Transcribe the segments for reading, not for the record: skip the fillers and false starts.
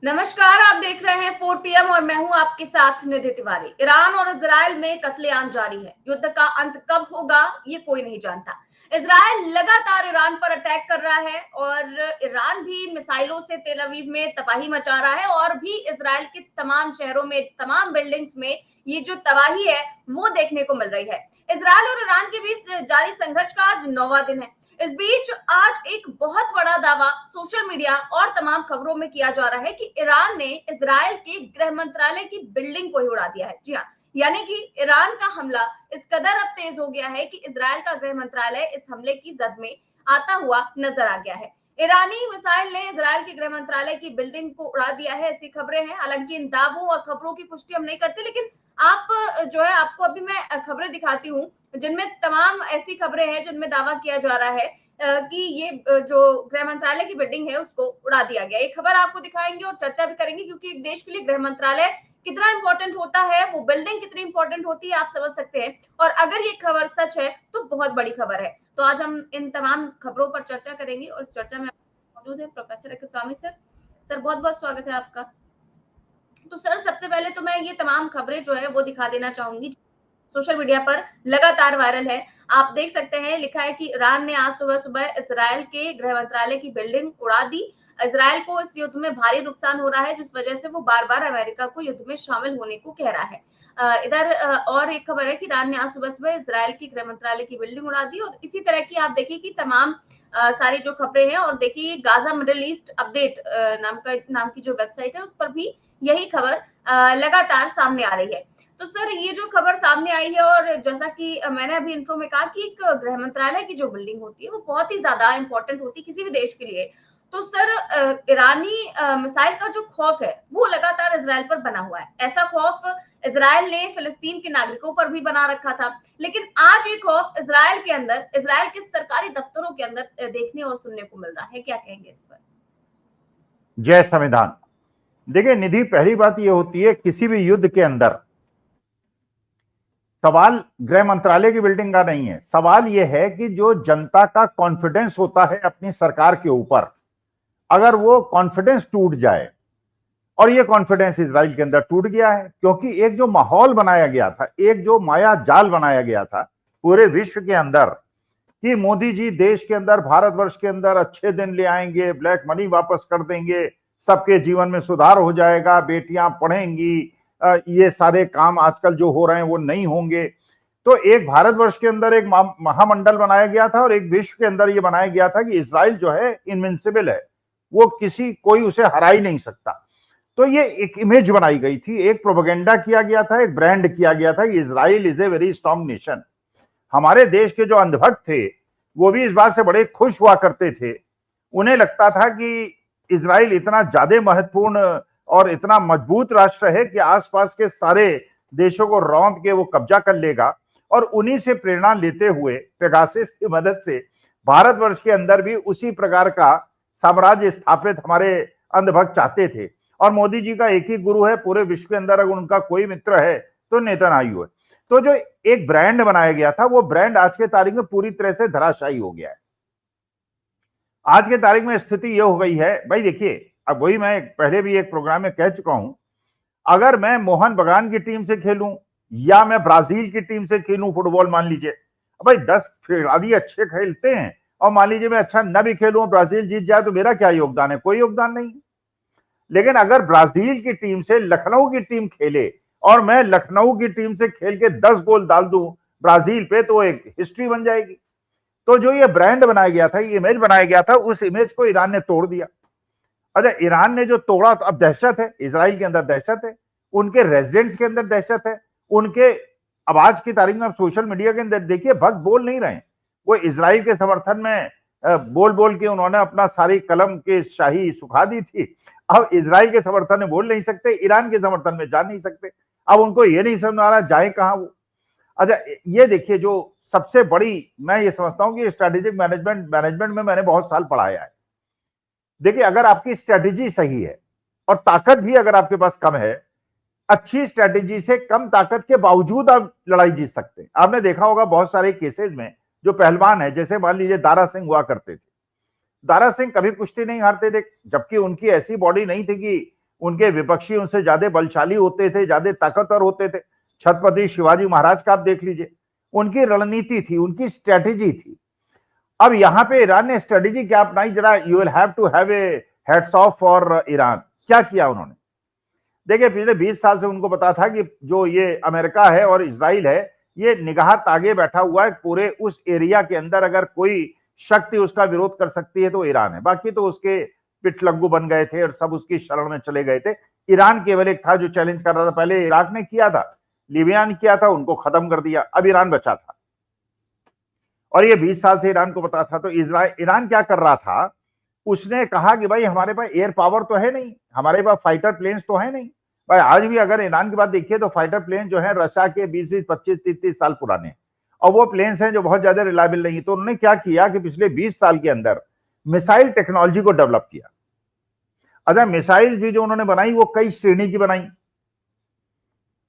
नमस्कार, आप देख रहे हैं 4 PM और मैं हूं आपके साथ निधि तिवारी। ईरान और इजराइल में कत्लेआम जारी है। युद्ध का अंत कब होगा ये कोई नहीं जानता। इजराइल लगातार ईरान पर अटैक कर रहा है और ईरान भी मिसाइलों से तेल अवीव में तबाही मचा रहा है और भी इजराइल के तमाम शहरों में, तमाम बिल्डिंग्स में ये जो तबाही है वो देखने को मिल रही है। इजराइल और ईरान के बीच जारी संघर्ष का आज 9वां दिन है। इस बीच आज एक बहुत बड़ा दावा सोशल मीडिया और तमाम खबरों में किया जा रहा है कि ईरान ने इजराइल के गृह मंत्रालय की बिल्डिंग को ही उड़ा दिया है। जी हाँ, यानी कि ईरान का हमला इस कदर अब तेज हो गया है कि इजराइल का गृह मंत्रालय इस हमले की जद में आता हुआ नजर आ गया है। ईरानी मिसाइल ने इजराइल के गृह मंत्रालय की बिल्डिंग को उड़ा दिया है, ऐसी खबरें हैं। हालांकि इन दावों और खबरों की पुष्टि हम नहीं करते, लेकिन आप जो है आपको अभी मैं खबरें दिखाती हूँ जिनमें तमाम ऐसी खबरें हैं जिनमें दावा किया जा रहा है कि ये जो गृह मंत्रालय की बिल्डिंग है उसको उड़ा दिया गया। ये खबर आपको दिखाएंगे और चर्चा भी करेंगे, क्योंकि एक देश के लिए गृह मंत्रालय कितना इंपॉर्टेंट होता है, वो बिल्डिंग कितनी इंपॉर्टेंट होती है, आप समझ सकते हैं। और अगर ये खबर सच है तो बहुत बड़ी खबर है। तो आज हम इन तमाम खबरों पर चर्चा करेंगे और इस चर्चा में मौजूद है प्रोफेसर अखिल स्वामी सर। सर, बहुत बहुत स्वागत है आपका। तो सर, सबसे पहले तो मैं ये तमाम खबरें जो है वो दिखा देना चाहूंगी, सोशल मीडिया पर लगातार वायरल है। आप देख सकते हैं, लिखा है कि ईरान ने आज सुबह सुबह इसराइल के गृह मंत्रालय की बिल्डिंग उड़ा दी। इसराइल को इस युद्ध में भारी नुकसान हो रहा है, जिस वजह से वो बार बार अमेरिका को युद्ध में शामिल होने को कह रहा है। इधर और एक खबर है कि ईरान ने आज सुबह सुबह इसराइल की गृह मंत्रालय की बिल्डिंग उड़ा दी। और इसी तरह की आप देखिए कि तमाम सारी जो खबरें हैं, और देखिए गाजा मिडिल ईस्ट अपडेट नाम की जो वेबसाइट है उस पर भी यही खबर लगातार सामने आ रही है। तो सर, ये जो खबर सामने आई है, और जैसा कि मैंने अभी इंट्रो में कहा कि एक गृह मंत्रालय की जो बिल्डिंग होती है वो बहुत ही ज्यादा इंपॉर्टेंट होती है किसी भी देश के लिए। तो सर, ईरानी मिसाइल का जो खौफ है वो लगातार इसराइल पर बना हुआ है। ऐसा खौफ इसराइल ने फिलिस्तीन के नागरिकों पर भी बना रखा था, लेकिन आज ये खौफ इसराइल के अंदर, इसराइल के सरकारी दफ्तरों के अंदर देखने और सुनने को मिल रहा है। क्या कहेंगे इस पर? जय संविधान। देखिए निधि, पहली बात यह होती है किसी भी युद्ध के अंदर सवाल गृह मंत्रालय की बिल्डिंग का नहीं है। सवाल यह है कि जो जनता का कॉन्फिडेंस होता है अपनी सरकार के ऊपर, अगर वो कॉन्फिडेंस टूट जाए, और ये कॉन्फिडेंस इजराइल के अंदर टूट गया है, क्योंकि एक जो माहौल बनाया गया था, एक जो माया जाल बनाया गया था पूरे विश्व के अंदर कि मोदी जी देश के अंदर, भारतवर्ष के अंदर अच्छे दिन ले आएंगे, ब्लैक मनी वापस कर देंगे, सबके जीवन में सुधार हो जाएगा, बेटियां पढ़ेंगी, ये सारे काम आजकल जो हो रहे हैं वो नहीं होंगे। तो एक भारतवर्ष के अंदर एक महामंडल बनाया गया था, और एक विश्व के अंदर ये बनाया गया था कि इजराइल जो है इनविंसिबल है, वो कोई उसे हरा ही नहीं सकता। तो ये एक इमेज बनाई गई थी, एक प्रोपेगेंडा किया गया था, एक ब्रांड किया गया था कि Israel is a very strong nation. हमारे देश के जो अंधभक्त थे वो भी इस बात से बड़े खुश हुआ करते थे। उन्हें लगता था कि इजराइल इतना ज्यादा महत्वपूर्ण और इतना मजबूत राष्ट्र है कि आसपास के सारे देशों को रौंद के वो कब्जा कर लेगा, और उन्हीं से प्रेरणा लेते हुए पेगासस की मदद से भारतवर्ष के अंदर भी उसी प्रकार का साम्राज्य स्थापित हमारे अंधभक्त चाहते थे। और मोदी जी का एक ही गुरु है पूरे विश्व के अंदर, अगर उनका कोई मित्र है तो नेतन्याहू है। तो जो एक ब्रांड बनाया गया था, वो ब्रांड आज के तारीख में पूरी तरह से धराशायी हो गया है। आज के तारीख में स्थिति यह हो गई है, भाई देखिए, अब वही मैं पहले भी एक प्रोग्राम में कह चुका हूं, अगर मैं मोहन बगान की टीम से खेलूं या मैं ब्राजील की टीम से खेलूं फुटबॉल, मान लीजिए, भाई 10 खिलाड़ी अच्छे खेलते हैं, और मान लीजिए मैं अच्छा न भी खेलूं, ब्राजील जीत जाए, तो मेरा क्या योगदान है? कोई योगदान नहीं। लेकिन अगर ब्राजील की टीम से लखनऊ की टीम खेले और मैं लखनऊ की टीम से खेल के 10 गोल डाल दूं ब्राजील पे, तो एक हिस्ट्री बन जाएगी। तो जो ये ब्रांड बनाया गया था, ये इमेज बनाया गया था, उस इमेज को ईरान ने तोड़ दिया। अच्छा, ईरान ने जो तोड़ा, तो अब दहशत है, इजराइल के अंदर दहशत है, उनके रेजिडेंट्स के अंदर दहशत है, उनके, अब आज की तारीख में आप सोशल मीडिया के अंदर देखिए, भक्त बोल नहीं रहे। वो इजराइल के समर्थन में बोल बोल के उन्होंने अपना सारी कलम की शाही सुखा दी थी। अब इजराइल के समर्थन में बोल नहीं सकते, ईरान के समर्थन में जा नहीं सकते। अब उनको ये नहीं समझ आ रहा जाए कहां वो। अच्छा, ये देखिए, जो सबसे बड़ी, मैं ये समझता हूं कि स्ट्रेटेजिक मैनेजमेंट में मैंने बहुत साल पढ़ाया है। देखिए, अगर आपकी स्ट्रेटेजी सही है और ताकत भी अगर आपके पास कम है, अच्छी स्ट्रेटेजी से कम ताकत के बावजूद आप लड़ाई जीत सकते हैं। आपने देखा होगा बहुत सारे केसेस में जो पहलवान है, जैसे मान लीजिए दारा सिंह हुआ करते थे, दारा सिंह कभी कुश्ती नहीं हारते थे, जबकि उनकी ऐसी बॉडी नहीं थी कि उनके विपक्षी उनसे ज्यादा बलशाली होते थे, ज्यादा ताकतवर होते थे। छत्रपति शिवाजी महाराज का आप देख लीजिए, उनकी रणनीति थी, उनकी स्ट्रेटेजी थी। अब यहां पे ईरान ने स्ट्रेटेजी क्या अपनाई, जरा you will have to have a heads of for Iran. क्या किया उन्होंने? देखिए, पिछले 20 साल से उनको पता था कि जो ये अमेरिका है और इजराइल है, ये निगाह तागे बैठा हुआ है पूरे उस एरिया के अंदर। अगर कोई शक्ति उसका विरोध कर सकती है तो ईरान है, बाकी तो उसके पिटलग्गू बन गए थे और सब उसकी शरण में चले गए थे। ईरान केवल एक था जो चैलेंज कर रहा था। पहले इराक ने किया था, लीबिया ने किया था, उनको खत्म कर दिया, अब ईरान बचा था। और ये 20 साल से ईरान को पता था। तो ईरान क्या कर रहा था, उसने कहा कि भाई हमारे पास एयर पावर तो है नहीं, हमारे पास फाइटर प्लेन्स तो है नहीं। भाई आज भी अगर ईरान की बात देखिए तो फाइटर प्लेन जो है रशिया के 20-20, 25, 30 साल पुराने, और वो प्लेन्स हैं जो बहुत ज्यादा रिलायबल नहीं। तो उन्होंने क्या किया कि पिछले 20 साल के अंदर मिसाइल टेक्नोलॉजी को डेवलप किया। अच्छा, मिसाइल भी जो उन्होंने बनाई वो कई श्रेणी की बनाई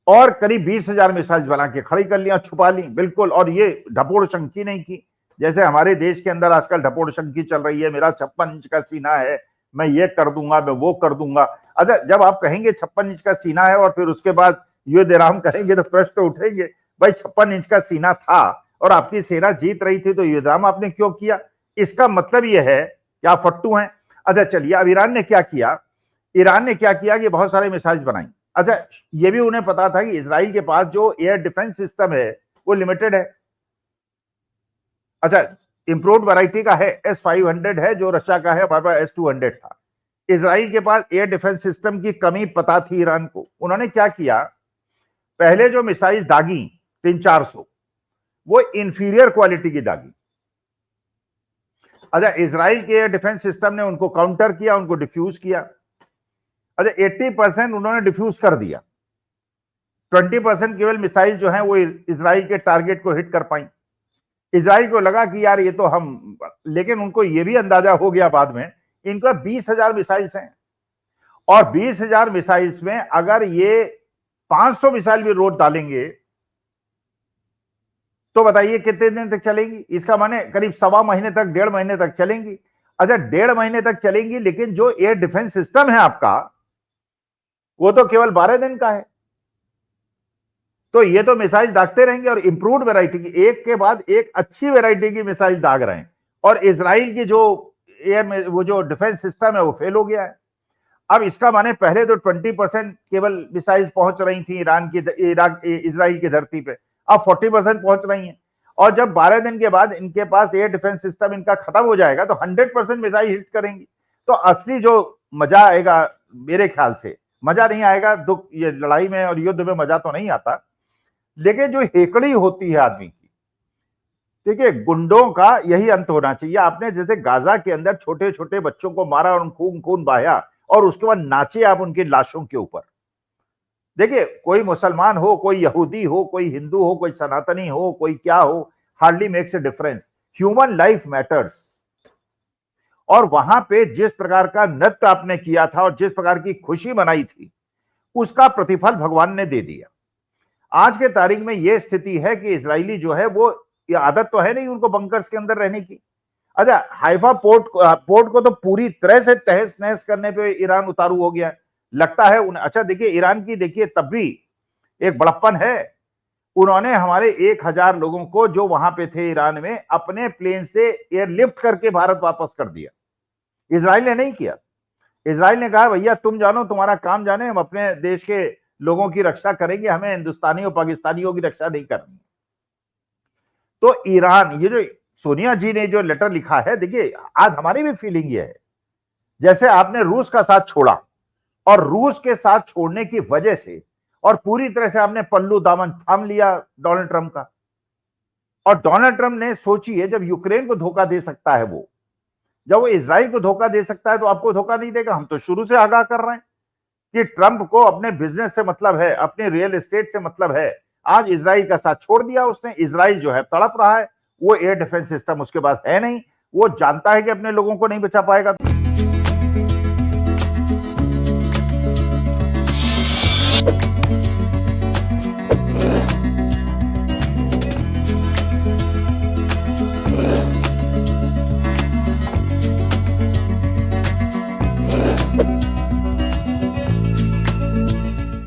और करीब 20,000 मिसाइल बना के खड़ी कर लिया, छुपा ली बिल्कुल। और ये ढपोड़ शंकी नहीं की, जैसे हमारे देश के अंदर आजकल ढपोड़ शंकी चल रही है, मेरा 56 इंच का सीना है, मैं ये कर दूंगा, मैं वो कर दूंगा। अच्छा, जब आप कहेंगे 56 इंच का सीना है और फिर उसके बाद युद्ध विराम करेंगे तो प्रश्न तो उठेंगे, भाई 56 इंच का सीना था और आपकी सेना जीत रही थी तो युद्ध विराम आपने क्यों किया? इसका मतलब यह है कि आप फट्टू हैं। अच्छा चलिए, अब ईरान ने क्या किया? ईरान ने क्या किया कि बहुत सारे मिसाइल बनाई। अच्छा, ये भी उन्हें पता था कि इजराइल के पास जो एयर डिफेंस सिस्टम है वो लिमिटेड है। अच्छा, इंप्रूव्ड वैरायटी का है, S-500 है जो रशिया का है, हमारे पास S-200 था। इजराइल के पास एयर डिफेंस सिस्टम की कमी पता थी ईरान को। उन्होंने क्या किया, पहले जो मिसाइल दागी 300-400 वो इंफीरियर क्वालिटी की दागी। अच्छा, इजराइल के एयर डिफेंस सिस्टम ने उनको काउंटर किया, उनको डिफ्यूज किया। अच्छा, 80% उन्होंने डिफ्यूज कर दिया, 20% केवल मिसाइल जो है वो इजराइल के टारगेट को हिट कर पाई। इजराइल को लगा कि यार ये तो हम, लेकिन उनको ये भी अंदाजा हो गया बाद में, इनका 20,000 मिसाइल्स हैं और 20,000 मिसाइल्स में अगर ये 500 मिसाइल भी रोड डालेंगे तो बताइए कितने दिन तक चलेंगी? इसका माने करीब 1.25 महीने तक, 1.5 महीने तक चलेंगी। अच्छा, 1.5 महीने तक चलेंगी, लेकिन जो एयर डिफेंस सिस्टम है आपका वो तो केवल 12 दिन का है। तो ये तो मिसाइल दागते रहेंगे और इंप्रूव्ड वैरायटी की, एक के बाद एक अच्छी वैरायटी की मिसाइल दाग रहे हैं। और इजराइल की जो एयर में वो जो डिफेंस सिस्टम है वो फेल हो गया है। अब इसका माने पहले तो 20% केवल मिसाइल पहुंच रही थी इजराइल की धरती पे, अब 40% पहुंच रही हैं। और जब 12 दिन के बाद इनके पास एयर डिफेंस सिस्टम इनका खत्म हो जाएगा तो 100% मिसाइल हिट करेंगी। तो असली जो मजा आएगा, मेरे ख्याल से मजा नहीं आएगा, दुख, ये लड़ाई में और युद्ध में मजा तो नहीं आता, लेकिन जो हेकड़ी होती है आदमी की, देखिए गुंडों का यही अंत होना चाहिए। आपने जैसे गाजा के अंदर छोटे छोटे बच्चों को मारा और खून खून बहाया और उसके बाद नाचे आप उनकी लाशों के ऊपर। देखिए, कोई मुसलमान हो, कोई यहूदी हो, कोई हिंदू हो, कोई सनातनी हो, कोई क्या हो, hardly makes a difference. Human life matters. और वहां पे जिस प्रकार का नृत्य आपने किया था और जिस प्रकार की खुशी मनाई थी, उसका प्रतिफल भगवान ने दे दिया। आज के तारीख में यह स्थिति है कि इजरायली जो है वो, ये आदत तो है नहीं उनको बंकर्स के अंदर रहने की। अच्छा, हाइफा पोर्ट को तो पूरी तरह से तहस नहस करने पे ईरान उतारू हो गया है, लगता है उन्हें। अच्छा देखिए, ईरान की देखिए तब भी एक बड़प्पन है, उन्होंने हमारे 1,000 लोगों को जो वहां पे थे ईरान में अपने प्लेन से एयरलिफ्ट करके भारत वापस कर दिया। इजराइल ने नहीं किया। इजराइल ने कहा भैया तुम जानो, तुम्हारा काम जाने, हम अपने देश के लोगों की रक्षा करेंगे, हमें हिंदुस्तानियों पाकिस्तानियों की रक्षा नहीं करनी। तो ईरान, ये जो सोनिया जी ने जो लेटर लिखा है, देखिए आज हमारी भी फीलिंग ये है, जैसे आपने रूस का साथ छोड़ा और रूस के साथ छोड़ने की वजह से और पूरी तरह से आपने पल्लू दामन थाम लिया डोनाल्ड ट्रंप का। और डोनाल्ड ट्रंप ने, सोचिए, जब यूक्रेन को धोखा दे सकता है वो, जब वो इजराइल को धोखा दे सकता है तो आपको धोखा नहीं देगा। हम तो शुरू से आगाह कर रहे हैं कि ट्रंप को अपने बिजनेस से मतलब है, अपने रियल एस्टेट से मतलब है। आज इजराइल का साथ छोड़ दिया उसने। इजराइल जो है तड़प रहा है, वो एयर डिफेंस सिस्टम उसके पास है नहीं, वो जानता है कि अपने लोगों को नहीं बचा पाएगा।